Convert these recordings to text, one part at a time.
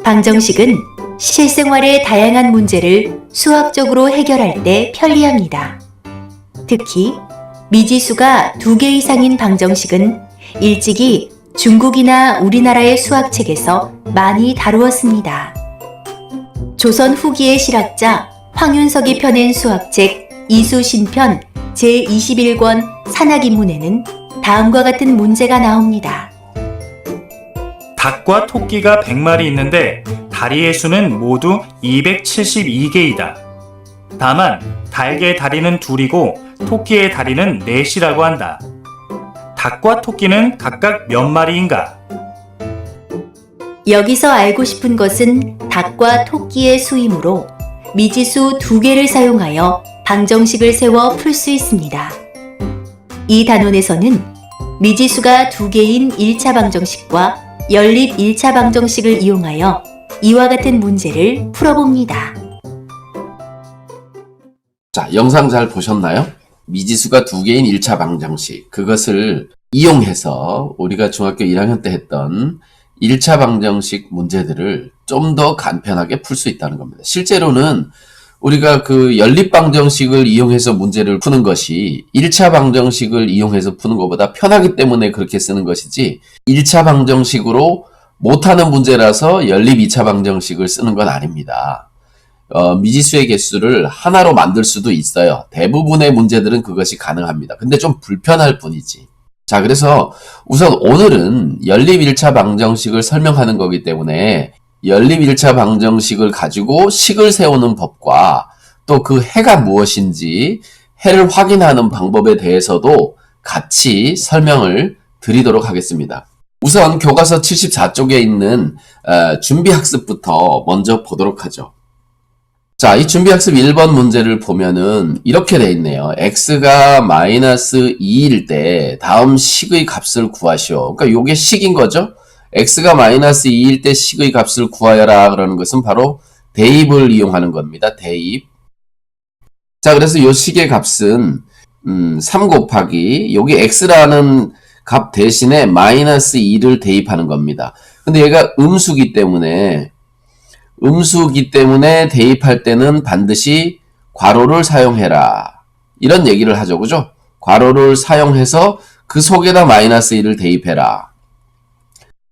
방정식은 실생활의 다양한 문제를 수학적으로 해결할 때 편리합니다. 특히 미지수가 2개 이상인 방정식은 일찍이 중국이나 우리나라의 수학책에서 많이 다루었습니다. 조선 후기의 실학자 황윤석이 펴낸 수학책 이수신편 제21권 산학인문에는 다음과 같은 문제가 나옵니다. 닭과 토끼가 100마리 있는데 다리의 수는 모두 272개이다. 다만 닭의 다리는 둘이고 토끼의 다리는 넷이라고 한다. 닭과 토끼는 각각 몇 마리인가? 여기서 알고 싶은 것은 닭과 토끼의 수이므로 미지수 2개를 사용하여 방정식을 세워 풀 수 있습니다. 이 단원에서는 미지수가 2개인 1차 방정식과 연립 1차 방정식을 이용하여 이와 같은 문제를 풀어봅니다. 자, 영상 잘 보셨나요? 미지수가 2개인 1차 방정식, 그것을 이용해서 우리가 중학교 1학년 때 했던 1차 방정식 문제들을 좀 더 간편하게 풀 수 있다는 겁니다. 실제로는 우리가 그 연립 방정식을 이용해서 문제를 푸는 것이 1차 방정식을 이용해서 푸는 것보다 편하기 때문에 그렇게 쓰는 것이지, 1차 방정식으로 못하는 문제라서 연립 2차 방정식을 쓰는 건 아닙니다. 미지수의 개수를 하나로 만들 수도 있어요. 대부분의 문제들은 그것이 가능합니다. 근데 좀 불편할 뿐이지. 자, 그래서 우선 오늘은 연립 1차 방정식을 설명하는 거기 때문에 연립 1차 방정식을 가지고 식을 세우는 법과 또 그 해가 무엇인지 해를 확인하는 방법에 대해서도 같이 설명을 드리도록 하겠습니다. 우선 교과서 74쪽에 있는 준비학습부터 먼저 보도록 하죠. 자, 이 준비학습 1번 문제를 보면은 이렇게 돼 있네요. x가 마이너스 2일 때 다음 식의 값을 구하시오. 그러니까 요게 식인 거죠. x가 마이너스 2일 때 식의 값을 구하여라 그러는 것은 바로 대입을 이용하는 겁니다. 대입. 자, 그래서 요 식의 값은 3 곱하기 여기 x라는 값 대신에 마이너스 2를 대입하는 겁니다. 근데 얘가 음수기 때문에 대입할 때는 반드시 괄호를 사용해라. 이런 얘기를 하죠. 그죠? 괄호를 사용해서 그 속에다 마이너스 1을 대입해라.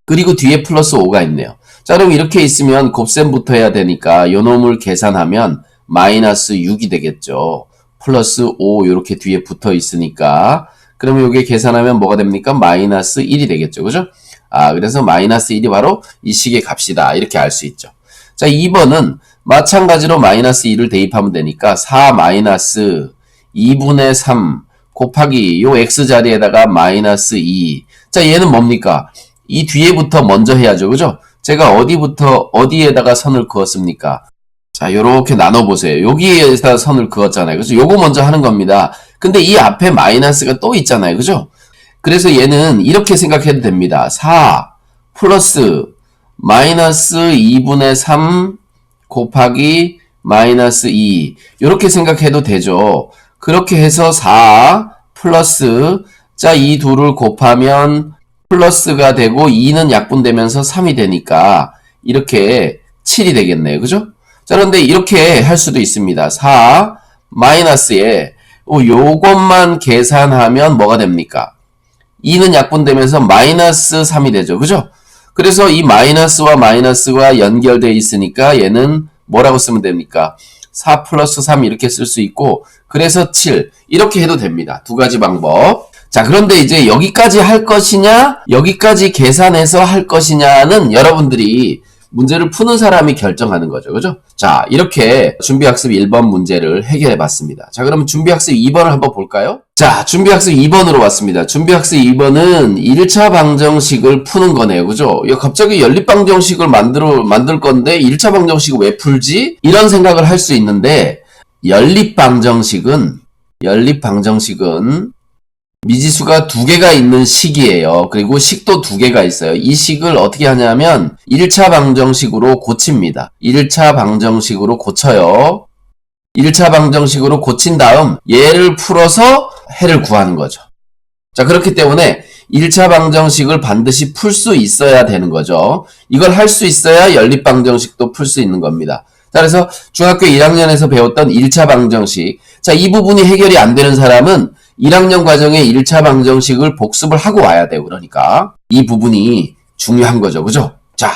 그리고 뒤에 플러스 5가 있네요. 자, 그럼 이렇게 있으면 곱셈부터 해야 되니까 요 놈을 계산하면 마이너스 6이 되겠죠. 플러스 5 이렇게 뒤에 붙어 있으니까. 그러면 요게 계산하면 뭐가 됩니까? 마이너스 1이 되겠죠. 그죠? 그래서 마이너스 1이 바로 이 식의 값이다. 이렇게 알 수 있죠. 자, 2번은 마찬가지로 마이너스 2를 대입하면 되니까 4 마이너스 2분의 3 곱하기 요 x 자리에다가 마이너스 2. 자, 얘는 뭡니까? 이 뒤에부터 먼저 해야죠. 그죠? 제가 어디에다가 선을 그었습니까? 자, 요렇게 나눠보세요. 여기에다 선을 그었잖아요. 그래서 요거 먼저 하는 겁니다. 근데 이 앞에 마이너스가 또 있잖아요. 그죠? 그래서 얘는 이렇게 생각해도 됩니다. 4 플러스 마이너스 2분의 3 곱하기 마이너스 2 이렇게 생각해도 되죠. 그렇게 해서 4 플러스 자, 이 둘을 곱하면 플러스가 되고 2는 약분되면서 3이 되니까 이렇게 7이 되겠네요. 그죠? 자, 그런데 이렇게 할 수도 있습니다. 4 마이너스에 요것만 계산하면 뭐가 됩니까? 2는 약분되면서 마이너스 3이 되죠. 그죠? 그래서 이 마이너스와 마이너스가 연결되어 있으니까 얘는 뭐라고 쓰면 됩니까? 4 플러스 3 이렇게 쓸 수 있고, 그래서 7 이렇게 해도 됩니다. 두 가지 방법. 자, 그런데 이제 여기까지 할 것이냐, 여기까지 계산해서 할 것이냐는 여러분들이 문제를 푸는 사람이 결정하는 거죠. 그죠? 자, 이렇게 준비학습 1번 문제를 해결해 봤습니다. 자, 그러면 준비학습 2번을 한번 볼까요? 자, 준비학습 2번으로 왔습니다. 준비학습 2번은 1차 방정식을 푸는 거네요. 그죠? 갑자기 연립 방정식을 만들 건데 1차 방정식을 왜 풀지? 이런 생각을 할 수 있는데, 연립 방정식은 미지수가 2개가 있는 식이에요. 그리고 식도 2개가 있어요. 이 식을 어떻게 하냐면 1차 방정식으로 고칩니다. 1차 방정식으로 고쳐요. 1차 방정식으로 고친 다음 얘를 풀어서 해를 구하는 거죠. 자, 그렇기 때문에 1차 방정식을 반드시 풀 수 있어야 되는 거죠. 이걸 할 수 있어야 연립 방정식도 풀 수 있는 겁니다. 자, 그래서 중학교 1학년에서 배웠던 1차 방정식. 자, 이 부분이 해결이 안 되는 사람은 1학년 과정에 1차 방정식을 복습을 하고 와야 돼요. 그러니까 이 부분이 중요한 거죠. 그죠? 자,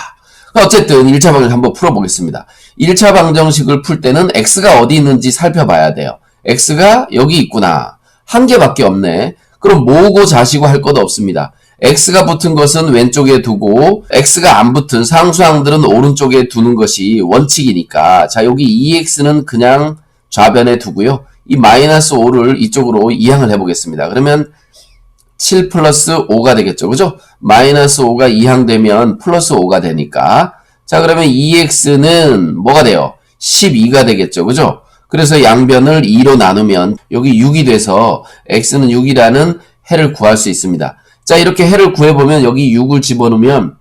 어쨌든 1차 방정식 한번 풀어보겠습니다. 1차 방정식을 풀 때는 x가 어디 있는지 살펴봐야 돼요. x가 여기 있구나. 한 개밖에 없네. 그럼 모으고 자시고 할 것도 없습니다. x가 붙은 것은 왼쪽에 두고 x가 안 붙은 상수항들은 오른쪽에 두는 것이 원칙이니까 자, 여기 2x는 그냥 좌변에 두고요. 이 마이너스 5를 이쪽으로 이항을 해보겠습니다. 그러면 7 플러스 5가 되겠죠. 그죠? 마이너스 5가 이항되면 플러스 5가 되니까 자, 그러면 2x는 뭐가 돼요? 12가 되겠죠. 그죠? 그래서 양변을 2로 나누면 여기 6이 돼서 x는 6이라는 해를 구할 수 있습니다. 자, 이렇게 해를 구해보면 여기 6을 집어넣으면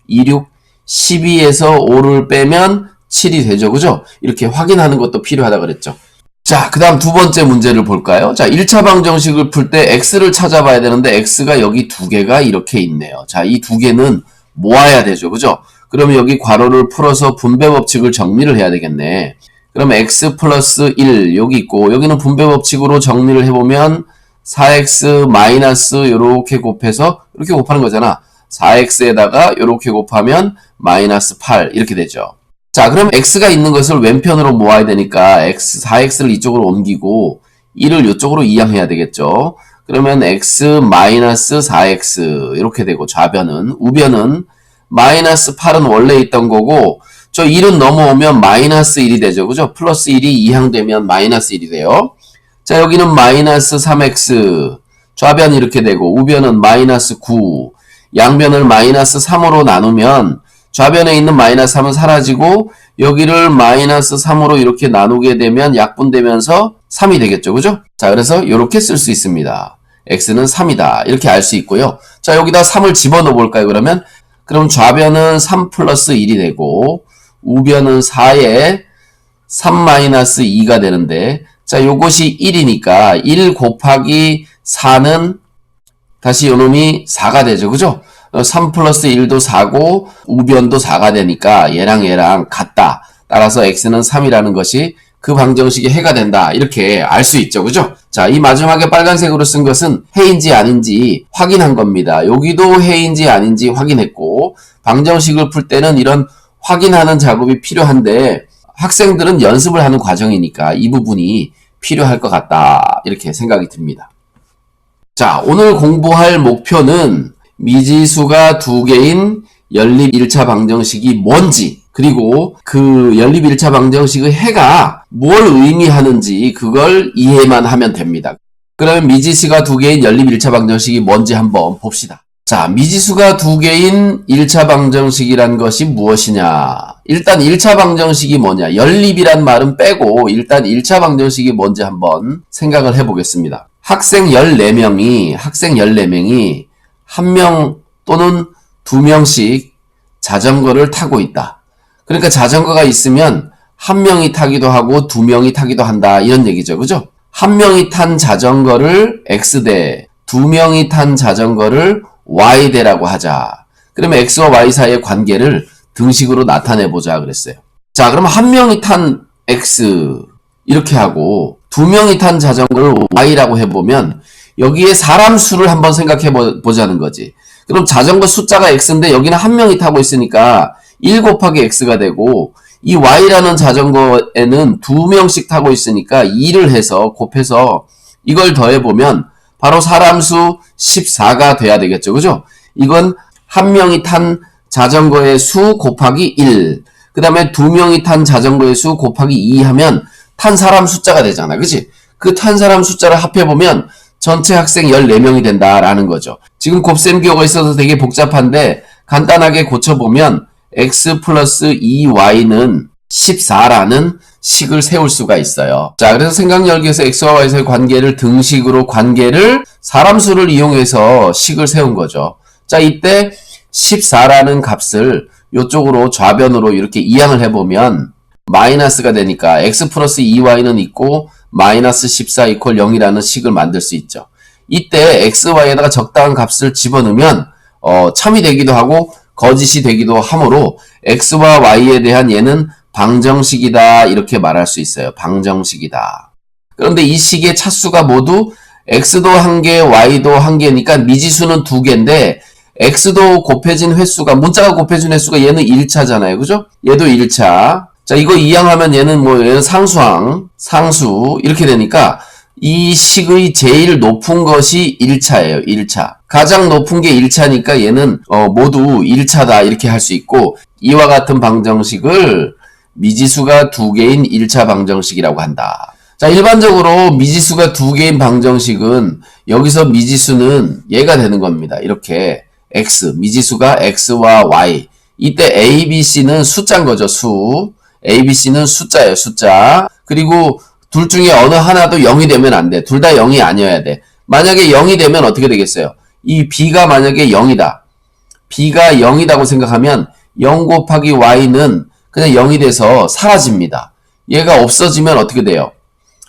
2, 6, 12에서 5를 빼면 7이 되죠. 그죠? 이렇게 확인하는 것도 필요하다 그랬죠. 자, 그 다음 두 번째 문제를 볼까요? 자, 1차 방정식을 풀 때 x를 찾아봐야 되는데 x가 여기 두 개가 이렇게 있네요. 자, 이 두 개는 모아야 되죠. 그죠? 그러면 여기 괄호를 풀어서 분배 법칙을 정리를 해야 되겠네. 그럼 x 플러스 1 여기 있고 여기는 분배 법칙으로 정리를 해보면 4x 마이너스 이렇게 곱해서 이렇게 곱하는 거잖아. 4x에다가 이렇게 곱하면 마이너스 8 이렇게 되죠. 자, 그럼 x가 있는 것을 왼편으로 모아야 되니까 4x를 이쪽으로 옮기고 1을 이쪽으로 이항해야 되겠죠. 그러면 x 마이너스 4x 이렇게 되고 좌변은 우변은 마이너스 8은 원래 있던 거고 저 1은 넘어오면 마이너스 1이 되죠. 그죠? 플러스 1이 이항되면 마이너스 1이 돼요. 자, 여기는 마이너스 3x 좌변이 이렇게 되고 우변은 마이너스 9 양변을 마이너스 3으로 나누면 좌변에 있는 마이너스 3은 사라지고 여기를 마이너스 3으로 이렇게 나누게 되면 약분되면서 3이 되겠죠. 그죠? 자, 그래서 이렇게 쓸 수 있습니다. x는 3이다. 이렇게 알 수 있고요. 자, 여기다 3을 집어넣어 볼까요? 그럼 좌변은 3 플러스 1이 되고 우변은 4에 3-2가 되는데 자, 요것이 1이니까 1 곱하기 4는 다시 요놈이 4가 되죠. 그죠? 3 플러스 1도 4고 우변도 4가 되니까 얘랑 같다. 따라서 x는 3이라는 것이 그 방정식의 해가 된다. 이렇게 알 수 있죠. 그죠? 자, 이 마지막에 빨간색으로 쓴 것은 해인지 아닌지 확인한 겁니다. 여기도 해인지 아닌지 확인했고 방정식을 풀 때는 이런 확인하는 작업이 필요한데 학생들은 연습을 하는 과정이니까 이 부분이 필요할 것 같다. 이렇게 생각이 듭니다. 자, 오늘 공부할 목표는 미지수가 두 개인 연립 1차 방정식이 뭔지 그리고 그 연립 1차 방정식의 해가 뭘 의미하는지 그걸 이해만 하면 됩니다. 그러면 미지수가 두 개인 연립 1차 방정식이 뭔지 한번 봅시다. 자, 미지수가 두 개인 1차 방정식이란 것이 무엇이냐? 일단 1차 방정식이 뭐냐? 연립이란 말은 빼고 일단 1차 방정식이 뭔지 한번 생각을 해보겠습니다. 학생 14명이 1명 또는 2명씩 자전거를 타고 있다. 그러니까 자전거가 있으면 1명이 타기도 하고 2명이 타기도 한다. 이런 얘기죠. 그죠? 1명이 탄 자전거를 X대, 2명이 탄 자전거를 Y대라고 하자. 그러면 X와 Y 사이의 관계를 등식으로 나타내보자 그랬어요. 자, 그럼 1명이 탄 X 이렇게 하고 2명이 탄 자전거를 Y라고 해보면 여기에 사람 수를 한번 생각해 보자는 거지. 그럼 자전거 숫자가 X인데 여기는 1명이 타고 있으니까 1 곱하기 X가 되고 이 Y라는 자전거에는 2명씩 타고 있으니까 2를 해서 곱해서 이걸 더해보면 바로 사람 수 14가 돼야 되겠죠. 그죠? 이건 1명이 탄 자전거의 수 곱하기 1. 그 다음에 2명이 탄 자전거의 수 곱하기 2 하면 탄 사람 숫자가 되잖아. 그치? 그 탄 사람 숫자를 합해보면 전체 학생 14명이 된다라는 거죠. 지금 곱셈 기호가 있어서 되게 복잡한데 간단하게 고쳐보면 x 플러스 2y는 14라는 식을 세울 수가 있어요. 자, 그래서 생각열기에서 x와 y 사이의 관계를 등식으로 관계를 사람수를 이용해서 식을 세운 거죠. 자, 이때 14라는 값을 이쪽으로 좌변으로 이렇게 이항을 해보면 마이너스가 되니까 x 플러스 2y는 있고 마이너스 14 이퀄 0이라는 식을 만들 수 있죠. 이때 xy에다가 적당한 값을 집어넣으면 참이 되기도 하고 거짓이 되기도 하므로 x와 y에 대한 얘는 방정식이다 이렇게 말할 수 있어요. 방정식이다. 그런데 이 식의 차수가 모두 x도 한 개, y도 한 개니까 미지수는 두 개인데 x도 곱해진 횟수가 문자가 곱해진 횟수가 얘는 1차잖아요. 그죠? 얘도 1차. 자, 이거 이항하면 얘는 상수항, 상수 이렇게 되니까 이 식의 제일 높은 것이 1차예요. 1차. 가장 높은 게 1차니까 얘는 모두 1차다 이렇게 할 수 있고 이와 같은 방정식을 미지수가 두 개인 1차 방정식이라고 한다. 자, 일반적으로 미지수가 두 개인 방정식은 여기서 미지수는 얘가 되는 겁니다. 이렇게 x, 미지수가 x와 y. 이때 a, b, c는 숫자인 거죠. 수. a, b, c는 숫자예요. 숫자. 그리고 둘 중에 어느 하나도 0이 되면 안 돼. 둘 다 0이 아니어야 돼. 만약에 0이 되면 어떻게 되겠어요? 이 b가 만약에 0이다. b가 0이라고 생각하면 0 곱하기 y는 그냥 0이 돼서 사라집니다. 얘가 없어지면 어떻게 돼요?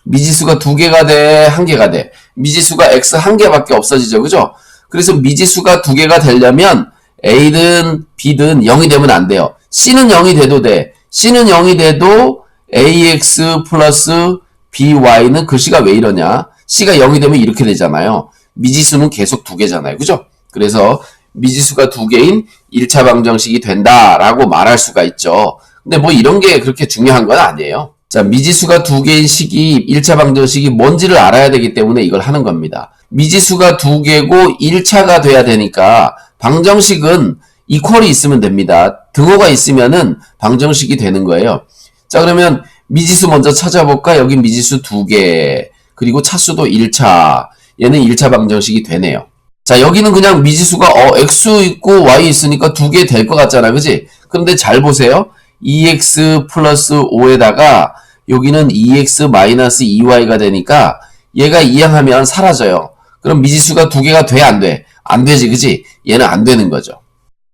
미지수가 두 개가 돼, 한 개가 돼. 미지수가 x 한 개밖에 없어지죠. 그죠? 그래서 미지수가 두 개가 되려면 a든 b든 0이 되면 안 돼요. c는 0이 돼도 돼. c는 0이 돼도 ax 플러스 by는 글씨가 왜 이러냐? c가 0이 되면 이렇게 되잖아요. 미지수는 계속 두 개잖아요. 그죠? 그래서 미지수가 두 개인 1차 방정식이 된다라고 말할 수가 있죠. 근데 뭐 이런 게 그렇게 중요한 건 아니에요. 자, 미지수가 두 개인 식이 1차 방정식이 뭔지를 알아야 되기 때문에 이걸 하는 겁니다. 미지수가 두 개고 1차가 돼야 되니까 방정식은 이퀄이 있으면 됩니다. 등호가 있으면은 방정식이 되는 거예요. 자, 그러면 미지수 먼저 찾아볼까? 여기 미지수 두 개, 그리고 차수도 1차. 얘는 1차 방정식이 되네요. 자, 여기는 그냥 미지수가 x 있고 y 있으니까 두 개 될 것 같잖아. 그지? 그런데 잘 보세요. 2x 플러스 5에다가 여기는 2x 마이너스 2y가 되니까 얘가 이항하면 사라져요. 그럼 미지수가 두 개가 돼? 안 돼? 안 되지. 그지? 얘는 안 되는 거죠.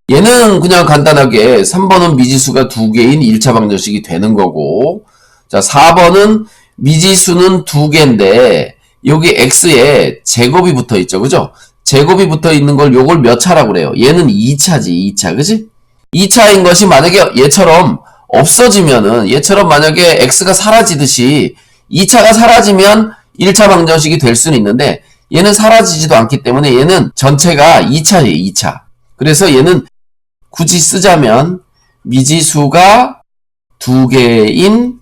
얘는 그냥 간단하게 3번은 미지수가 두 개인 1차 방정식이 되는 거고, 자, 4번은 미지수는 두 개인데 여기 x에 제곱이 붙어 있죠. 그죠? 제곱이 붙어 있는 걸 요걸 몇 차라고 그래요? 얘는 2차지. 2차. 그지? 2차인 것이 만약에 얘처럼 없어지면은 얘처럼 만약에 x가 사라지듯이 2차가 사라지면 1차 방정식이 될 수는 있는데 얘는 사라지지도 않기 때문에 얘는 전체가 2차예요. 2차. 그래서 얘는 굳이 쓰자면 미지수가 두 개인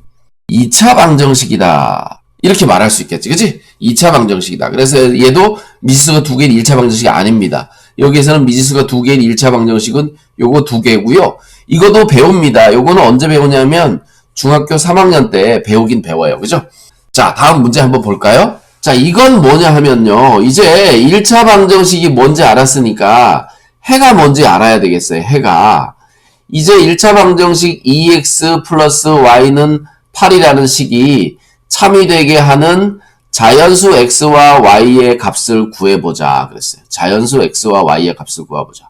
2차 방정식이다. 이렇게 말할 수 있겠지. 그치? 2차 방정식이다. 그래서 얘도 미지수가 두 개인 1차 방정식이 아닙니다. 여기에서는 미지수가 두 개인 1차 방정식은 요거 두 개고요. 이것도 배웁니다. 요거는 언제 배우냐면 중학교 3학년 때 배우긴 배워요. 그죠? 자, 다음 문제 한번 볼까요? 자, 이건 뭐냐 하면요. 이제 1차 방정식이 뭔지 알았으니까 해가 뭔지 알아야 되겠어요. 해가. 이제 1차 방정식 2x 플러스 y는 8이라는 식이 참이 되게 하는 자연수 x와 y의 값을 구해보자 그랬어요. 자연수 x와 y의 값을 구해보자.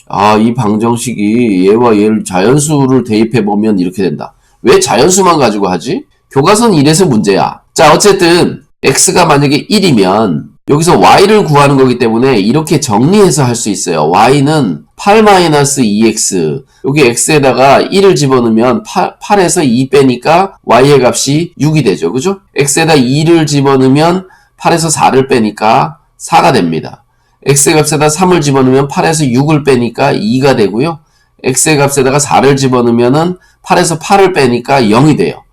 아, 이 방정식이 얘와 얘를 자연수를 대입해보면 이렇게 된다. 왜 자연수만 가지고 하지? 교과선 1에서 문제야. 자, 어쨌든 x가 만약에 1이면 여기서 y를 구하는 거기 때문에 이렇게 정리해서 할 수 있어요. y는 8-2x, 여기 x에다가 1을 집어넣으면 8에서 2 빼니까 y의 값이 6이 되죠. 그죠? x에다 2를 집어넣으면 8에서 4를 빼니까 4가 됩니다. x의 값에다 3을 집어넣으면 8에서 6을 빼니까 2가 되고요. x의 값에다가 4를 집어넣으면 8에서 8을 빼니까 0이 돼요.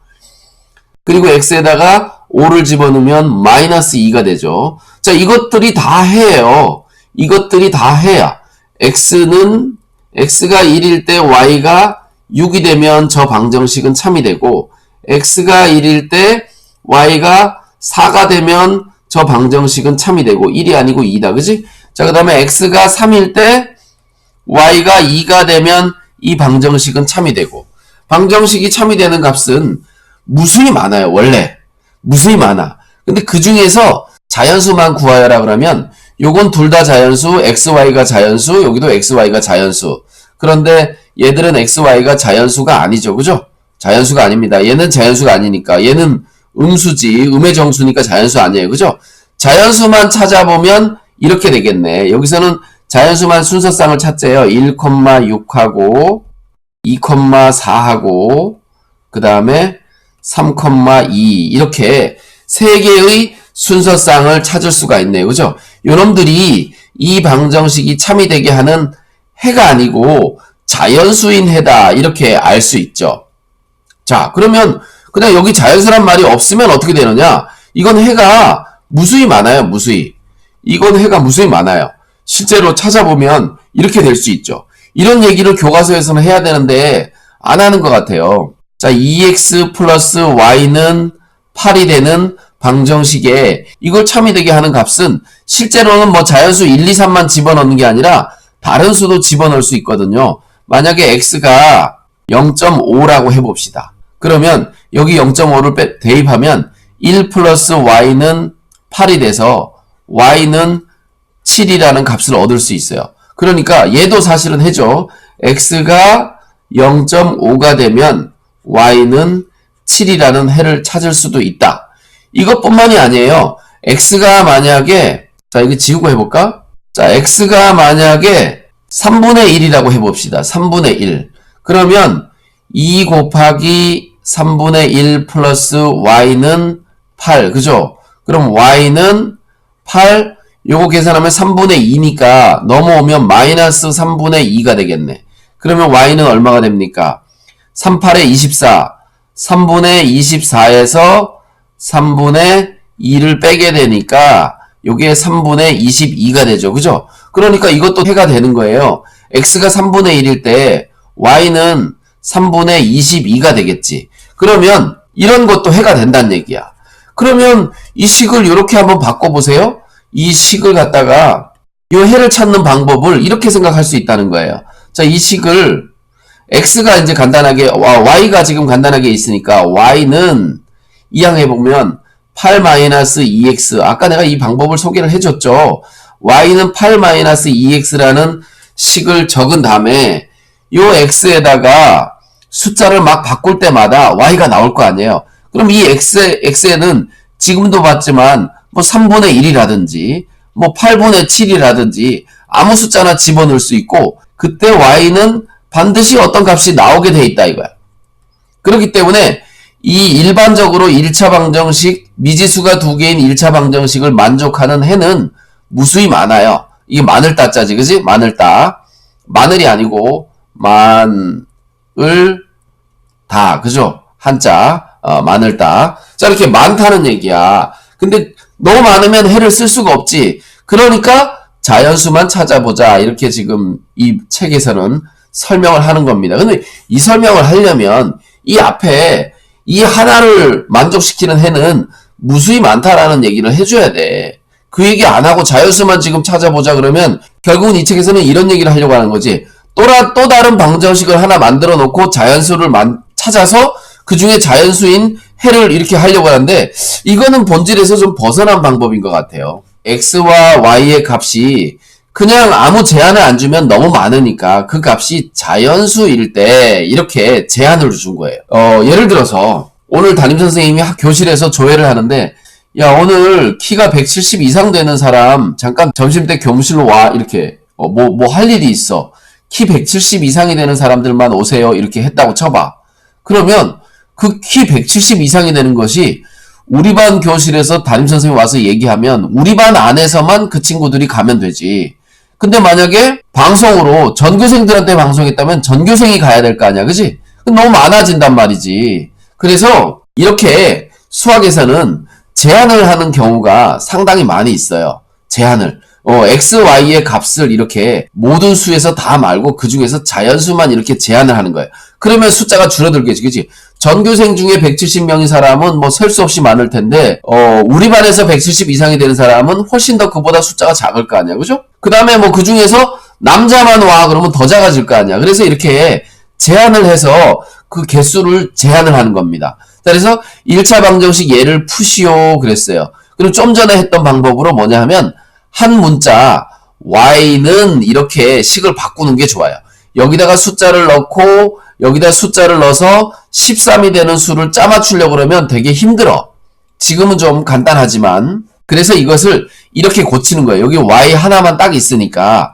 그리고 x에다가 5를 집어넣으면 마이너스 2가 되죠. 자, 이것들이 다 해요. 이것들이 다 해야 x가 1일 때 y가 6이 되면 저 방정식은 참이 되고 x가 1일 때 y가 4가 되면 저 방정식은 참이 되고 1이 아니고 2다. 그지? 자, 그 다음에 x가 3일 때 y가 2가 되면 이 방정식은 참이 되고 방정식이 참이 되는 값은 무수히 많아요. 원래 무수히 많아. 근데 그 중에서 자연수만 구하여라 그러면 요건 둘 다 자연수, xy가 자연수, 여기도 xy가 자연수. 그런데 얘들은 xy가 자연수가 아니죠. 그죠? 자연수가 아닙니다. 얘는 자연수가 아니니까. 얘는 음수지, 음의 정수니까 자연수 아니에요. 그죠? 자연수만 찾아보면 이렇게 되겠네. 여기서는 자연수만 순서쌍을 찾재요. 1,6하고 2,4하고 그 다음에 3,2 이렇게 세 개의 순서쌍을 찾을 수가 있네요. 그죠? 요놈들이 이 방정식이 참이 되게 하는 해가 아니고 자연수인 해다 이렇게 알 수 있죠. 자, 그러면 그냥 여기 자연수란 말이 없으면 어떻게 되느냐? 이건 해가 무수히 많아요. 무수히. 이건 해가 무수히 많아요. 실제로 찾아보면 이렇게 될 수 있죠. 이런 얘기를 교과서에서는 해야 되는데 안 하는 것 같아요. 자, 2x 플러스 y는 8이 되는 방정식에 이걸 참이 되게 하는 값은 실제로는 뭐 자연수 1, 2, 3만 집어넣는 게 아니라 다른 수도 집어넣을 수 있거든요. 만약에 x가 0.5라고 해봅시다. 그러면 여기 0.5를 대입하면 1 플러스 y는 8이 돼서 y는 7이라는 값을 얻을 수 있어요. 그러니까 얘도 사실은 해죠. x가 0.5가 되면 y는 7이라는 해를 찾을 수도 있다. 이것뿐만이 아니에요. x가 만약에 자 이거 지우고 해볼까? 자 x가 만약에 3분의 1이라고 해봅시다. 3분의 1 그러면 2 곱하기 3분의 1 플러스 y는 8 그죠? 그럼 y는 8 요거 계산하면 3분의 2니까 넘어오면 마이너스 3분의 2가 되겠네. 그러면 y는 얼마가 됩니까? 3, 8에 24 3분의 24에서 3분의 2를 빼게 되니까 요게 3분의 22가 되죠. 그죠? 그러니까 이것도 해가 되는 거예요. x가 3분의 1일 때 y는 3분의 22가 되겠지. 그러면 이런 것도 해가 된다는 얘기야. 그러면 이 식을 이렇게 한번 바꿔보세요. 이 식을 갖다가 이 해를 찾는 방법을 이렇게 생각할 수 있다는 거예요. 자, 이 식을 x가 이제 간단하게 y가 지금 간단하게 있으니까 y는 이항해보면 8-2x 아까 내가 이 방법을 소개를 해줬죠. y는 8-2x라는 식을 적은 다음에 이 x에다가 숫자를 막 바꿀 때마다 y가 나올 거 아니에요. 그럼 이 x에는 지금도 봤지만 뭐 3분의 1이라든지 뭐 8분의 7이라든지 아무 숫자나 집어넣을 수 있고 그때 y는 반드시 어떤 값이 나오게 돼 있다 이거야. 그렇기 때문에 이 일반적으로 1차 방정식 미지수가 두 개인 1차 방정식을 만족하는 해는 무수히 많아요. 이게 마늘따자지 그지? 마늘따 마늘이 아니고 만을 다 그죠? 한자 마늘따 자 이렇게 많다는 얘기야. 근데 너무 많으면 해를 쓸 수가 없지. 그러니까 자연수만 찾아보자 이렇게 지금 이 책에서는 설명을 하는 겁니다. 근데 이 설명을 하려면 이 앞에 이 하나를 만족시키는 해는 무수히 많다라는 얘기를 해줘야 돼. 그 얘기 안 하고 자연수만 지금 찾아보자 그러면 결국은 이 책에서는 이런 얘기를 하려고 하는 거지. 또 다른 방정식을 하나 만들어 놓고 자연수를 찾아서 그 중에 자연수인 해를 이렇게 하려고 하는데 이거는 본질에서 좀 벗어난 방법인 것 같아요. x와 y의 값이 그냥 아무 제한을 안 주면 너무 많으니까 그 값이 자연수일 때 이렇게 제한을 준 거예요. 예를 들어서 오늘 담임선생님이 교실에서 조회를 하는데 야 오늘 키가 170 이상 되는 사람 잠깐 점심때 교무실로 와 이렇게 뭐 할 일이 있어. 키 170 이상이 되는 사람들만 오세요 이렇게 했다고 쳐봐. 그러면 그 키 170 이상이 되는 것이 우리 반 교실에서 담임선생님이 와서 얘기하면 우리 반 안에서만 그 친구들이 가면 되지. 근데 만약에 방송으로 전교생들한테 방송했다면 전교생이 가야 될 거 아니야. 그지? 너무 많아진단 말이지. 그래서 이렇게 수학에서는 제한을 하는 경우가 상당히 많이 있어요. 제한을. x, y의 값을 이렇게 모든 수에서 다 말고 그 중에서 자연수만 이렇게 제한을 하는 거예요. 그러면 숫자가 줄어들겠지. 그치? 전교생 중에 170명인 사람은 뭐 셀 수 없이 많을 텐데, 우리 반에서 170 이상이 되는 사람은 훨씬 더 그보다 숫자가 작을 거 아니야. 그죠? 그 다음에 뭐 그 중에서 남자만 와 그러면 더 작아질 거 아니야. 그래서 이렇게 제한을 해서 그 개수를 제한을 하는 겁니다. 자, 그래서 1차 방정식 예를 푸시오 그랬어요. 그리고 좀 전에 했던 방법으로 뭐냐 하면 한 문자 y는 이렇게 식을 바꾸는 게 좋아요. 여기다가 숫자를 넣고 여기다 숫자를 넣어서 13이 되는 수를 짜맞추려고 그러면 되게 힘들어. 지금은 좀 간단하지만 그래서 이것을 이렇게 고치는 거예요. 여기 y 하나만 딱 있으니까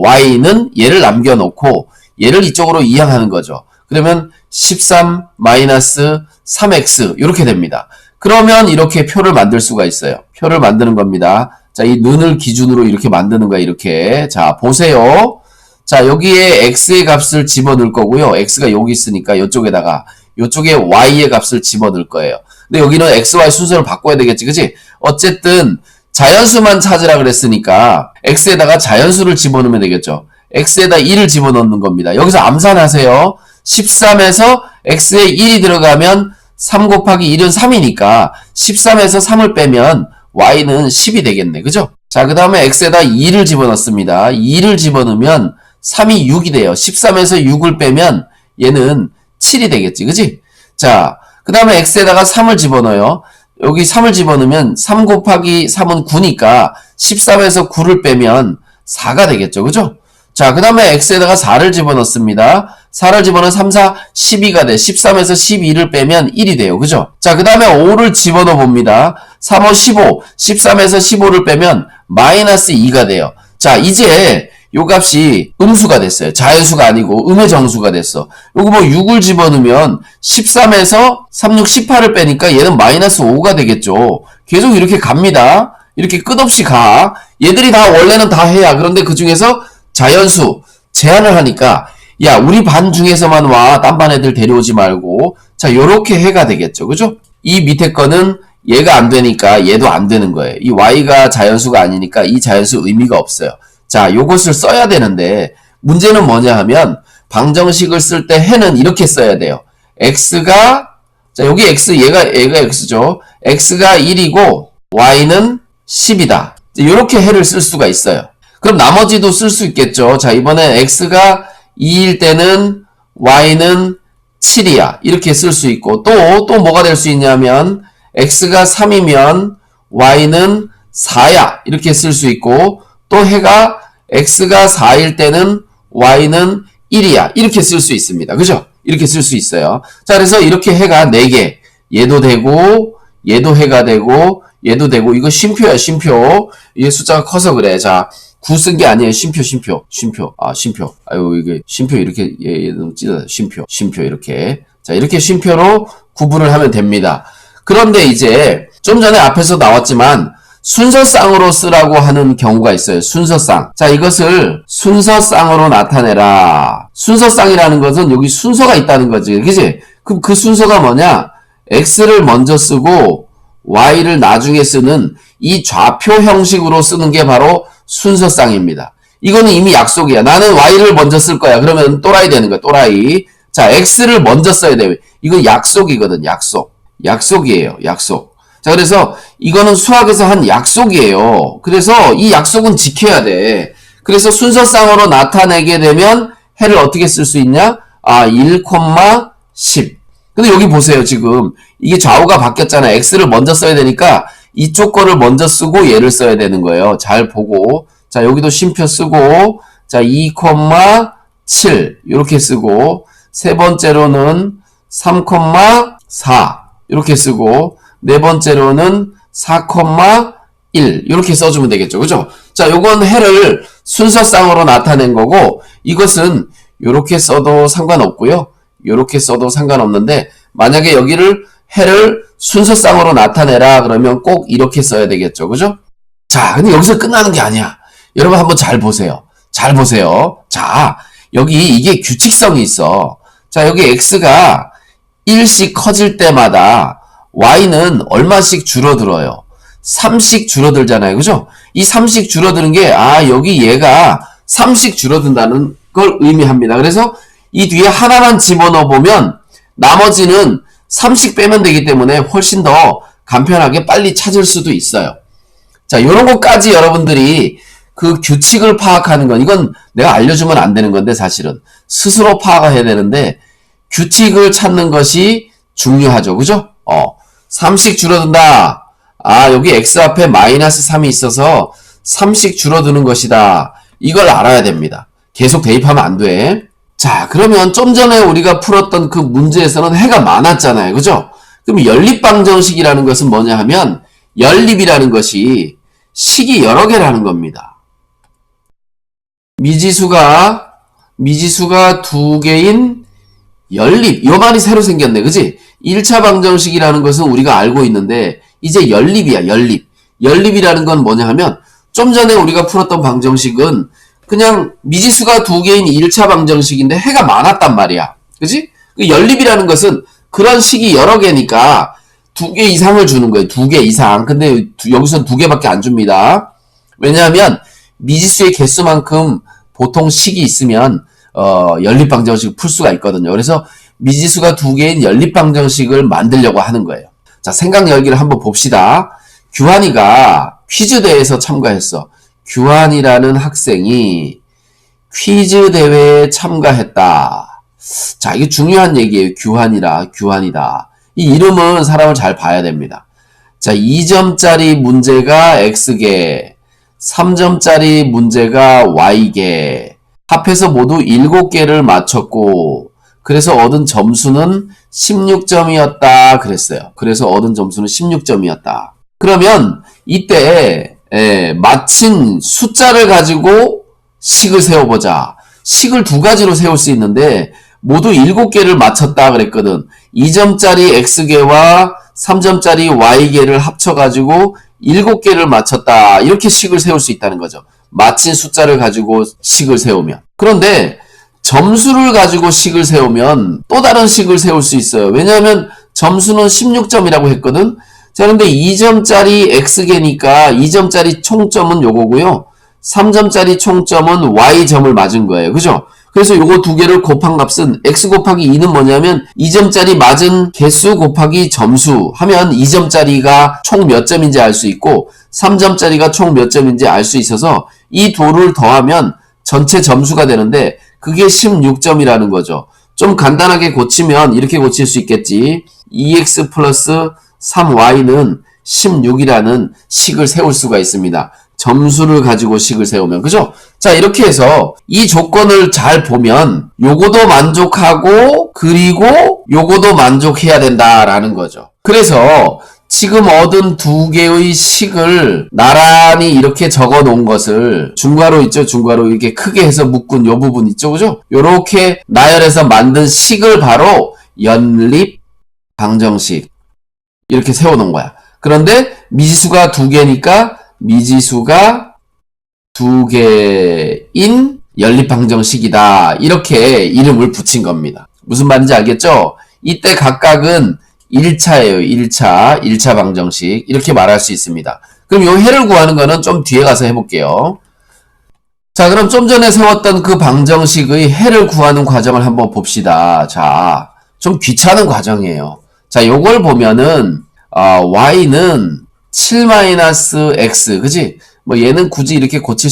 y는 얘를 남겨놓고 얘를 이쪽으로 이항하는 거죠. 그러면 13 마이너스 3x 이렇게 됩니다. 그러면 이렇게 표를 만들 수가 있어요. 표를 만드는 겁니다. 자, 이 눈을 기준으로 이렇게 만드는 거야, 이렇게. 자, 보세요. 자, 여기에 x의 값을 집어넣을 거고요. x가 여기 있으니까 이쪽에다가 이쪽에 y의 값을 집어넣을 거예요. 근데 여기는 x, y 순서를 바꿔야 되겠지, 그치? 어쨌든 자연수만 찾으라 그랬으니까 x에다가 자연수를 집어넣으면 되겠죠. x에다 1을 집어넣는 겁니다. 여기서 암산하세요. 13에서 x에 1이 들어가면 3 곱하기 1은 3이니까 13에서 3을 빼면 y는 10이 되겠네. 그죠? 자, 그 다음에 x에다 2를 집어넣습니다. 2를 집어넣으면 3이 6이 돼요. 13에서 6을 빼면 얘는 7이 되겠지. 그지? 자, 그 다음에 x에다가 3을 집어넣어요. 여기 3을 집어넣으면 3 곱하기 3은 9니까 13에서 9를 빼면 4가 되겠죠. 그죠? 자, 그 다음에 x에다가 4를 집어넣습니다. 4를 집어넣으면 3, 4, 12가 돼. 13에서 12를 빼면 1이 돼요. 그죠? 자, 그 다음에 5를 집어넣어 봅니다. 3, 5, 15. 13에서 15를 빼면 마이너스 2가 돼요. 자, 이제 요 값이 음수가 됐어요. 자연수가 아니고 음의 정수가 됐어. 요거 뭐 6을 집어넣으면 13에서 3, 6, 18을 빼니까 얘는 마이너스 5가 되겠죠. 계속 이렇게 갑니다. 이렇게 끝없이 가. 얘들이 다 원래는 다 해야. 그런데 그 중에서 자연수 제한을 하니까 야, 우리 반 중에서만 와. 딴 반 애들 데려오지 말고. 자, 요렇게 해가 되겠죠. 그죠? 이 밑에 거는 얘가 안 되니까 얘도 안 되는 거예요. 이 y가 자연수가 아니니까 이 자연수 의미가 없어요. 자, 요것을 써야 되는데 문제는 뭐냐 하면 방정식을 쓸 때 해는 이렇게 써야 돼요. x가 자, 여기 x 얘가 x죠. x가 1이고 y는 10이다. 이렇게 해를 쓸 수가 있어요. 그럼 나머지도 쓸 수 있겠죠. 자, 이번엔 x가 2일 때는 y는 7이야. 이렇게 쓸 수 있고 또 뭐가 될 수 있냐면 x가 3이면 y는 4야. 이렇게 쓸 수 있고 또 해가 x가 4일 때는 y는 1이야. 이렇게 쓸 수 있습니다. 그죠? 이렇게 쓸 수 있어요. 자, 그래서 이렇게 해가 4개. 얘도 되고 얘도 해가 되고 얘도 되고 이거 쉼표야, 쉼표. 이게 숫자가 커서 그래. 자, 9 쓴 게 아니에요. 쉼표. 아유, 이게 쉼표 이렇게 얘는 찢어요. 쉼표 이렇게. 자, 이렇게 쉼표로 구분을 하면 됩니다. 그런데 이제 좀 전에 앞에서 나왔지만 순서쌍으로 쓰라고 하는 경우가 있어요. 순서쌍. 자, 이것을 순서쌍으로 나타내라. 순서쌍이라는 것은 여기 순서가 있다는 거지. 그치? 그럼 그 순서가 뭐냐? x를 먼저 쓰고 y를 나중에 쓰는 이 좌표 형식으로 쓰는 게 바로 순서쌍입니다. 이거는 이미 약속이야. 나는 y를 먼저 쓸 거야. 그러면 또라이 되는 거야. 또라이. 자, x를 먼저 써야 돼요. 이거 약속이거든. 약속이에요. 약속. 자, 그래서 이거는 수학에서 한 약속이에요. 그래서 이 약속은 지켜야 돼. 그래서 순서쌍으로 나타내게 되면 해를 어떻게 쓸 수 있냐? 1,10. 근데 여기 보세요. 지금 이게 좌우가 바뀌었잖아. x를 먼저 써야 되니까 이쪽 거를 먼저 쓰고 얘를 써야 되는 거예요. 잘 보고. 자, 여기도 쉼표 쓰고, 자, 2,7 이렇게 쓰고, 세 번째로는 3,4 이렇게 쓰고, 네 번째로는 4,1 이렇게 써주면 되겠죠. 그죠? 자, 요건 해를 순서쌍으로 나타낸 거고, 이것은 이렇게 써도 상관없고요. 이렇게 써도 상관없는데, 만약에 여기를 해를 순서쌍으로 나타내라 그러면 꼭 이렇게 써야 되겠죠. 그죠? 자, 근데 여기서 끝나는 게 아니야. 여러분 한번 잘 보세요. 잘 보세요. 자, 여기 이게 규칙성이 있어. 자, 여기 x가 1씩 커질 때마다 y는 얼마씩 줄어들어요? 3씩 줄어들잖아요. 그죠? 이 3씩 줄어드는 게 여기 얘가 3씩 줄어든다는 걸 의미합니다. 그래서 이 뒤에 하나만 집어넣어 보면 나머지는 3씩 빼면 되기 때문에 훨씬 더 간편하게 빨리 찾을 수도 있어요. 자, 이런 것까지 여러분들이 그 규칙을 파악하는 건 이건 내가 알려주면 안 되는 건데 사실은 스스로 파악해야 되는데 규칙을 찾는 것이 중요하죠. 그죠? 3씩 줄어든다. 여기 x 앞에 마이너스 3이 있어서 3씩 줄어드는 것이다. 이걸 알아야 됩니다. 계속 대입하면 안 돼. 자, 그러면 좀 전에 우리가 풀었던 그 문제에서는 해가 많았잖아요. 그죠? 그럼 연립방정식이라는 것은 뭐냐 하면 연립이라는 것이 식이 여러 개라는 겁니다. 미지수가 두 개인 연립. 요 말이 새로 생겼네. 그지? 1차 방정식이라는 것은 우리가 알고 있는데 이제 연립이야. 연립. 연립이라는 건 뭐냐 하면 좀 전에 우리가 풀었던 방정식은 그냥 미지수가 두 개인 1차 방정식인데 해가 많았단 말이야. 그지? 연립이라는 것은 그런 식이 여러 개니까 두 개 이상을 주는 거예요. 두 개 이상. 근데 여기서 두 개밖에 안 줍니다. 왜냐하면 미지수의 개수만큼 보통 식이 있으면 연립방정식을 풀 수가 있거든요. 그래서 미지수가 두 개인 연립방정식을 만들려고 하는 거예요. 자, 생각 열기를 한번 봅시다. 규환이가 퀴즈 대회에서 참가했어. 규환이라는 학생이 퀴즈 대회에 참가했다. 자, 이게 중요한 얘기예요. 규환이다. 이 이름은 사람을 잘 봐야 됩니다. 자, 2점짜리 문제가 X개, 3점짜리 문제가 Y개, 합해서 모두 7개를 맞췄고, 그래서 얻은 점수는 16점이었다 그랬어요. 그래서 얻은 점수는 16점이었다. 그러면 이때 맞힌 숫자를 가지고 식을 세워보자. 식을 두 가지로 세울 수 있는데 모두 7개를 맞췄다 그랬거든. 2점짜리 X개와 3점짜리 Y개를 합쳐가지고 7개를 맞췄다. 이렇게 식을 세울 수 있다는 거죠. 맞힌 숫자를 가지고 식을 세우면. 그런데 점수를 가지고 식을 세우면 또 다른 식을 세울 수 있어요. 왜냐하면 점수는 16점이라고 했거든. 자, 근데 2점짜리 X개니까 2점짜리 총점은 요거고요. 3점짜리 총점은 Y점을 맞은 거예요. 그죠? 그래서 요거 두 개를 곱한 값은 X 곱하기 2는 뭐냐면 2점짜리 맞은 개수 곱하기 점수 하면 2점짜리가 총 몇 점인지 알 수 있고 3점짜리가 총 몇 점인지 알 수 있어서 이 둘을 더하면 전체 점수가 되는데 그게 16점이라는 거죠. 좀 간단하게 고치면 이렇게 고칠 수 있겠지. 2x 플러스 3y는 16이라는 식을 세울 수가 있습니다. 점수를 가지고 식을 세우면. 그죠? 자, 이렇게 해서 이 조건을 잘 보면 요거도 만족하고 그리고 요거도 만족해야 된다라는 거죠. 그래서 지금 얻은 두 개의 식을 나란히 이렇게 적어 놓은 것을 중괄호 있죠? 중괄호 이렇게 크게 해서 묶은 요 부분 있죠? 그죠? 요렇게 나열해서 만든 식을 바로 연립 방정식 이렇게 세워 놓은 거야. 그런데 미지수가 두 개니까 미지수가 두 개인 연립방정식이다. 이렇게 이름을 붙인 겁니다. 무슨 말인지 알겠죠? 이때 각각은 1차예요. 1차 방정식. 이렇게 말할 수 있습니다. 그럼 요 해를 구하는 거는 좀 뒤에 가서 해볼게요. 자, 그럼 좀 전에 세웠던 그 방정식의 해를 구하는 과정을 한번 봅시다. 자, 좀 귀찮은 과정이에요. 자, 요걸 보면은 y는 7-x, 그지? 뭐 얘는 굳이 이렇게 고칠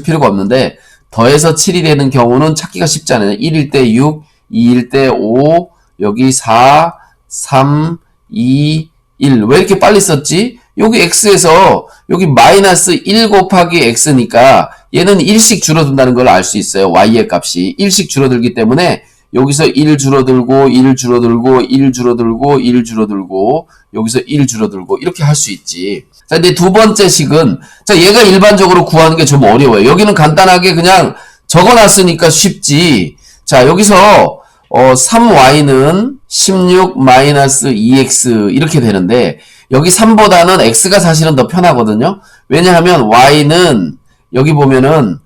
필요가 없는데 더해서 7이 되는 경우는 찾기가 쉽잖아요. 1일 때 6, 2일 때 5, 여기 4, 3, 2, 1. 왜 이렇게 빨리 썼지? 여기 x에서 여기 마이너스 1 곱하기 x니까 얘는 1씩 줄어든다는 걸 알 수 있어요. y의 값이 1씩 줄어들기 때문에 여기서 1 줄어들고 1 줄어들고 1 줄어들고 1 줄어들고 여기서 1 줄어들고 이렇게 할 수 있지. 자, 근데 두 번째 식은 자, 얘가 일반적으로 구하는 게 좀 어려워요. 여기는 간단하게 그냥 적어놨으니까 쉽지. 자, 여기서 3y는 16-2x 이렇게 되는데 여기 3보다는 x가 사실은 더 편하거든요. 왜냐하면 y는 여기 보면은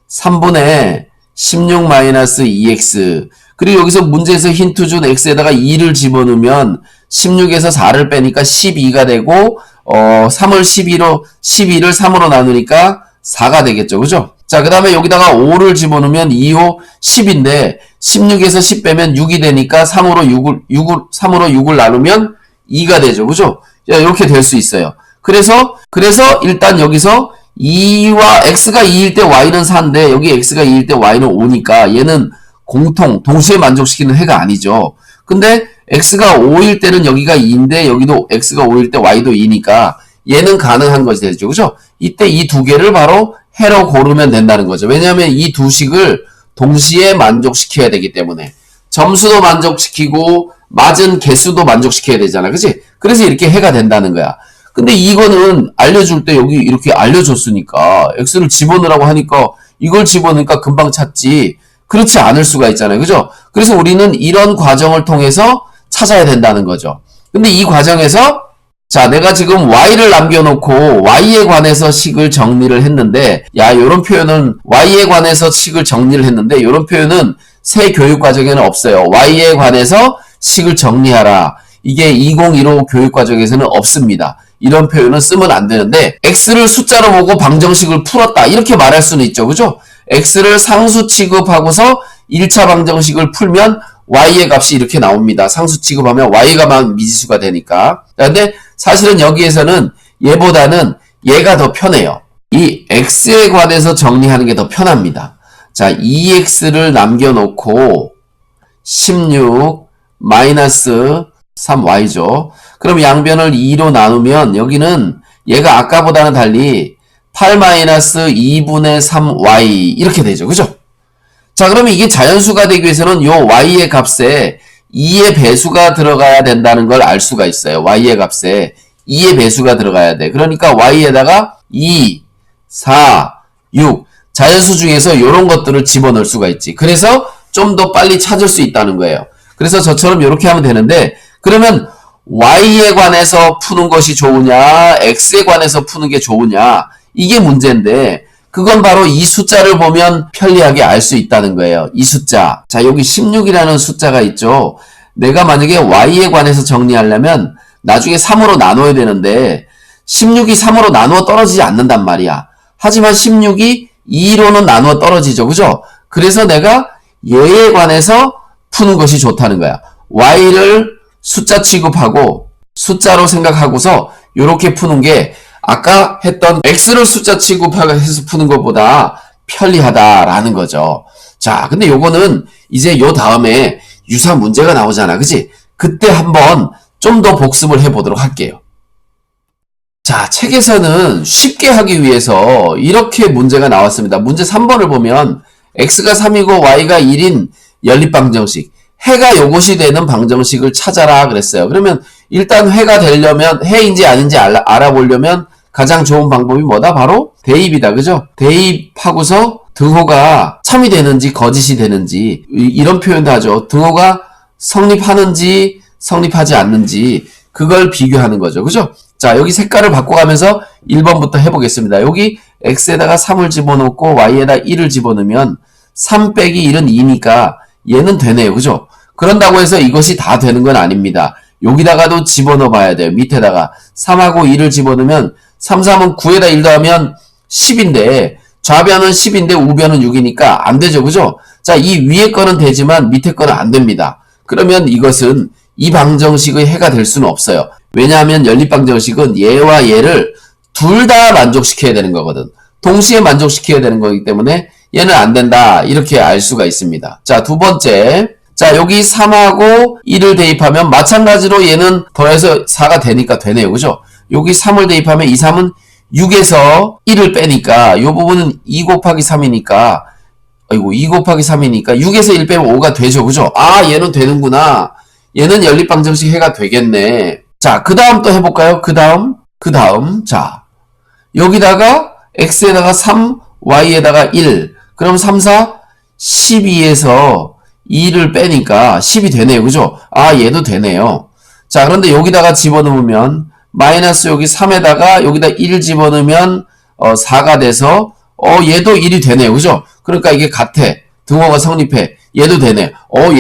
3분의 16-2x 그리고 여기서 문제에서 힌트 준 x에다가 2를 집어넣으면 16에서 4를 빼니까 12가 되고 3을 12를 3으로 나누니까 4가 되겠죠. 그죠? 자, 그 다음에 여기다가 5를 집어넣으면 2, 5, 10인데 16에서 10 빼면 6이 되니까 3으로 6을 나누면 2가 되죠. 그죠? 자, 이렇게 될 수 있어요. 그래서 일단 여기서 2와 x가 2일 때 y는 4인데 여기 x가 2일 때 y는 5니까 얘는 동시에 만족시키는 해가 아니죠. 근데 x가 5일 때는 여기가 2인데 여기도 x가 5일 때 y도 2니까 얘는 가능한 것이 되죠. 그죠? 이때 이 두 개를 바로 해로 고르면 된다는 거죠. 왜냐하면 이 두 식을 동시에 만족시켜야 되기 때문에 점수도 만족시키고 맞은 개수도 만족시켜야 되잖아. 그치? 그래서 이렇게 해가 된다는 거야. 근데 이거는 알려줄 때 여기 이렇게 알려줬으니까 x를 집어넣으라고 하니까 이걸 집어넣으니까 금방 찾지. 그렇지 않을 수가 있잖아요. 그죠? 그래서 우리는 이런 과정을 통해서 찾아야 된다는 거죠. 근데 이 과정에서 자, 내가 지금 y를 남겨놓고 y에 관해서 식을 정리를 했는데 야, 요런 표현은 y에 관해서 식을 정리를 했는데 요런 표현은 새 교육 과정에는 없어요. y에 관해서 식을 정리하라. 이게 2015 교육 과정에서는 없습니다. 이런 표현은 쓰면 안 되는데 x를 숫자로 보고 방정식을 풀었다. 이렇게 말할 수는 있죠. 그죠? x를 상수 취급하고서 1차 방정식을 풀면 y의 값이 이렇게 나옵니다. 상수 취급하면 y가 막 미지수가 되니까. 근데 사실은 여기에서는 얘보다는 얘가 더 편해요. 이 x에 관해서 정리하는 게 더 편합니다. 자, 2x를 남겨놓고 16 마이너스 3y죠. 그럼 양변을 2로 나누면 여기는 얘가 아까보다는 달리 8 마이너스 2분의 3y 이렇게 되죠. 그죠? 자, 그러면 이게 자연수가 되기 위해서는 요 y의 값에 2의 배수가 들어가야 된다는 걸 알 수가 있어요. y의 값에 2의 배수가 들어가야 돼. 그러니까 y에다가 2, 4, 6 자연수 중에서 요런 것들을 집어넣을 수가 있지. 그래서 좀 더 빨리 찾을 수 있다는 거예요. 그래서 저처럼 이렇게 하면 되는데 그러면 y에 관해서 푸는 것이 좋으냐 x에 관해서 푸는 게 좋으냐 이게 문제인데 그건 바로 이 숫자를 보면 편리하게 알 수 있다는 거예요. 이 숫자. 자, 여기 16이라는 숫자가 있죠. 내가 만약에 y에 관해서 정리하려면 나중에 3으로 나눠야 되는데 16이 3으로 나누어 떨어지지 않는단 말이야. 하지만 16이 2로는 나누어 떨어지죠. 그죠? 그래서 내가 얘에 관해서 푸는 것이 좋다는 거야. y를 숫자 취급하고 숫자로 생각하고서 이렇게 푸는 게 아까 했던 x를 숫자 취급해서 푸는 것보다 편리하다라는 거죠. 자, 근데 요거는 이제 요 다음에 유사 문제가 나오잖아. 그치? 그때 한번 좀 더 복습을 해보도록 할게요. 자, 책에서는 쉽게 하기 위해서 이렇게 문제가 나왔습니다. 문제 3번을 보면 x가 3이고 y가 1인 연립방정식. 해가 요것이 되는 방정식을 찾아라 그랬어요. 그러면 일단 해가 되려면 해인지 아닌지 알아보려면 가장 좋은 방법이 뭐다? 바로 대입이다. 그죠? 대입하고서 등호가 참이 되는지 거짓이 되는지 이런 표현도 하죠. 등호가 성립하는지 성립하지 않는지 그걸 비교하는 거죠. 그죠? 자, 여기 색깔을 바꿔가면서 1번부터 해보겠습니다. 여기 x에다가 3을 집어넣고 y에다 1을 집어넣으면 3 빼기 1은 2니까 얘는 되네요. 그죠? 그런다고 해서 이것이 다 되는 건 아닙니다. 여기다가도 집어넣어 봐야 돼요. 밑에다가 3하고 2를 집어넣으면 3, 3은 9에다 1 더하면 10인데 좌변은 10인데 우변은 6이니까 안 되죠. 그죠? 자, 이 위에 거는 되지만 밑에 거는 안 됩니다. 그러면 이것은 이 방정식의 해가 될 수는 없어요. 왜냐하면 연립방정식은 얘와 얘를 둘 다 만족시켜야 되는 거거든. 동시에 만족시켜야 되는 거기 때문에 얘는 안 된다. 이렇게 알 수가 있습니다. 자, 두 번째. 자, 여기 3하고 1을 대입하면 마찬가지로 얘는 더해서 4가 되니까 되네요. 그죠? 여기 3을 대입하면 이 3은 6에서 1을 빼니까 이 부분은 2 곱하기 3이니까 아이고 2 곱하기 3이니까 6에서 1 빼면 5가 되죠. 그죠? 아, 얘는 되는구나. 얘는 연립방정식 해가 되겠네. 자, 그 다음 또 해볼까요? 그 다음. 자, 여기다가 x에다가 3, y에다가 1. 그럼 3, 4, 12에서 2를 빼니까 10이 되네요. 그죠? 아, 얘도 되네요. 자, 그런데 여기다가 집어넣으면 마이너스 여기 3에다가 여기다 1 집어넣으면 4가 돼서 얘도 1이 되네요. 그죠? 그러니까 이게 같아. 등호가 성립해. 얘도 되네.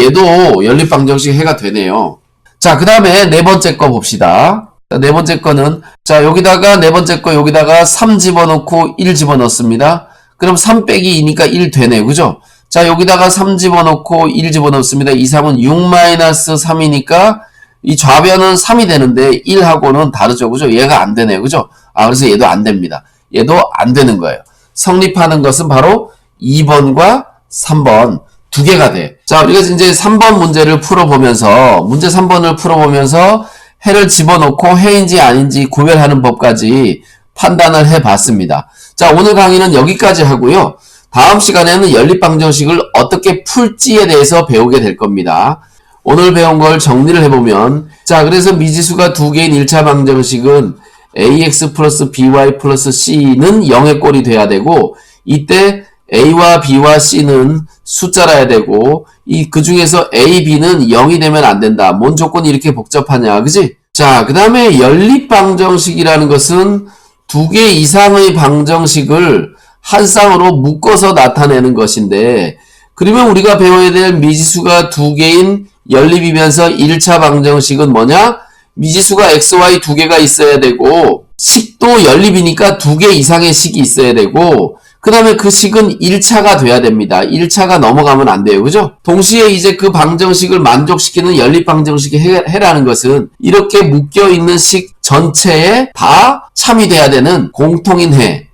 얘도 연립방정식 해가 되네요. 자, 그 다음에 네 번째 거 봅시다. 네 번째 거는 자, 여기다가 네 번째 거 여기다가 3 집어넣고 1 집어넣습니다. 그럼 3 빼기 2니까 1 되네요. 그죠? 자, 여기다가 3 집어넣고 1 집어넣습니다. 2, 3은 6 마이너스 3이니까 이 좌변은 3이 되는데 1하고는 다르죠. 그죠? 얘가 안 되네요. 그죠? 아, 그래서 얘도 안 됩니다. 얘도 안 되는 거예요. 성립하는 것은 바로 2번과 3번 두 개가 돼. 자, 우리가 이제 3번 문제를 풀어보면서 문제 3번을 풀어보면서 해를 집어넣고 해인지 아닌지 구별하는 법까지 판단을 해봤습니다. 자, 오늘 강의는 여기까지 하고요. 다음 시간에는 연립방정식을 어떻게 풀지에 대해서 배우게 될 겁니다. 오늘 배운 걸 정리를 해보면 자, 그래서 미지수가 두 개인 1차 방정식은 ax 플러스 by 플러스 c는 0의 꼴이 돼야 되고 이때 a와 b와 c는 숫자라야 되고 그 중에서 a, b는 0이 되면 안 된다. 뭔 조건이 이렇게 복잡하냐, 그지? 자, 그 다음에 연립방정식이라는 것은 두 개 이상의 방정식을 한 쌍으로 묶어서 나타내는 것인데, 그러면 우리가 배워야 될 미지수가 두 개인 연립이면서 1차 방정식은 뭐냐? 미지수가 x, y 두 개가 있어야 되고, 식도 연립이니까 두 개 이상의 식이 있어야 되고, 그 다음에 그 식은 1차가 돼야 됩니다. 1차가 넘어가면 안 돼요. 그죠? 동시에 이제 그 방정식을 만족시키는 연립방정식의 해라는 것은 이렇게 묶여있는 식 전체에 다 참이 돼야 되는 공통인 해,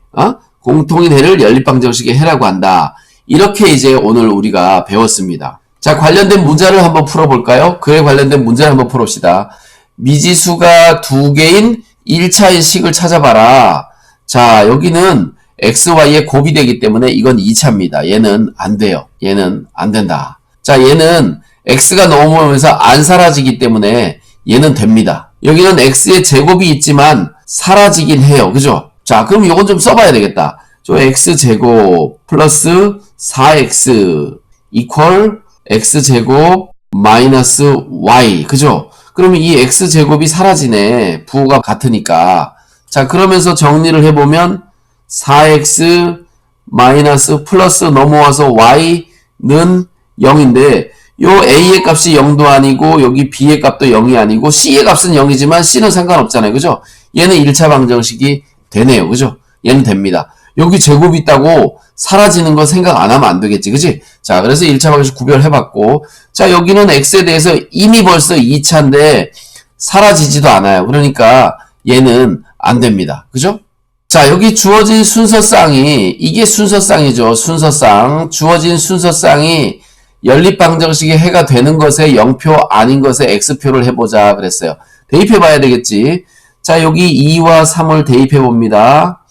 공통인 해를 연립방정식의 해라고 한다. 이렇게 이제 오늘 우리가 배웠습니다. 자, 관련된 문제를 한번 풀어볼까요? 그에 관련된 문제를 한번 풀읍시다. 미지수가 두 개인 1차의 식을 찾아봐라. 자, 여기는 x, y의 곱이 되기 때문에 이건 2차입니다. 얘는 안 돼요. 얘는 안 된다. 자, 얘는 x가 넘어오면서 안 사라지기 때문에 얘는 됩니다. 여기는 x의 제곱이 있지만 사라지긴 해요. 그죠? 자, 그럼 이건 좀 써봐야 되겠다. 저 x제곱 플러스 4x 이퀄 x제곱 마이너스 y. 그죠? 그러면 이 x제곱이 사라지네. 부호가 같으니까. 자, 그러면서 정리를 해보면 4x 마이너스 플러스 넘어와서 y는 0인데 요 a의 값이 0도 아니고 여기 b의 값도 0이 아니고 c의 값은 0이지만 c는 상관없잖아요. 그죠? 얘는 1차 방정식이 되네요. 그죠? 얘는 됩니다. 여기 제곱이 있다고 사라지는 거 생각 안 하면 안 되겠지. 그지? 자, 그래서 1차 방정식 구별해봤고, 자, 여기는 x에 대해서 이미 벌써 2차인데 사라지지도 않아요. 그러니까 얘는 안 됩니다. 그죠? 자, 여기 주어진 순서쌍이, 이게 순서쌍이죠. 순서쌍. 주어진 순서쌍이 연립방정식의 해가 되는 것에 0표 아닌 것에 x표를 해보자 그랬어요. 대입해봐야 되겠지. 자, 여기 2와 3을 대입해봅니다.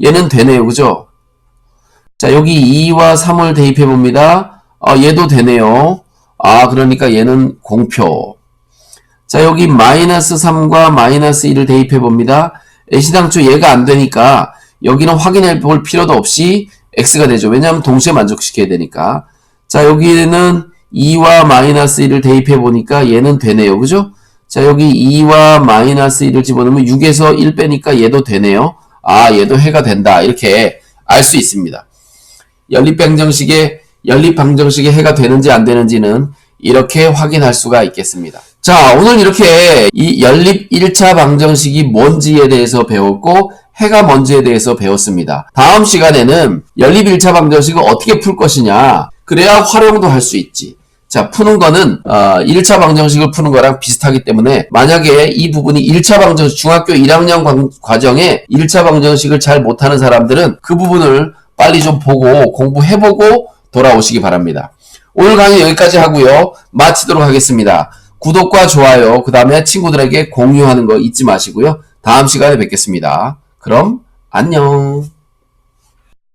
얘는 되네요. 그죠? 자, 여기 2와 3을 대입해봅니다. 얘도 되네요. 그러니까 얘는 공표. 자, 여기 마이너스 3과 마이너스 1을 대입해봅니다. 애시당초 얘가 안 되니까 여기는 확인해 볼 필요도 없이 x가 되죠. 왜냐하면 동시에 만족시켜야 되니까. 자, 여기는 2와 마이너스 1을 대입해 보니까 얘는 되네요. 그죠? 자, 여기 2와 마이너스 1을 집어넣으면 6에서 1 빼니까 얘도 되네요. 얘도 해가 된다. 이렇게 알 수 있습니다. 연립방정식의 해가 되는지 안 되는지는 이렇게 확인할 수가 있겠습니다. 자, 오늘 이렇게 이 연립 1차 방정식이 뭔지에 대해서 배웠고 해가 뭔지에 대해서 배웠습니다. 다음 시간에는 연립 1차 방정식을 어떻게 풀 것이냐, 그래야 활용도 할 수 있지. 자, 푸는 거는 1차 방정식을 푸는 거랑 비슷하기 때문에 만약에 이 부분이 1차 방정식, 중학교 1학년 과정에 1차 방정식을 잘 못하는 사람들은 그 부분을 빨리 좀 보고 공부해보고 돌아오시기 바랍니다. 오늘 강의 여기까지 하고요. 마치도록 하겠습니다. 구독과 좋아요, 그 다음에 친구들에게 공유하는 거 잊지 마시고요. 다음 시간에 뵙겠습니다. 그럼 안녕.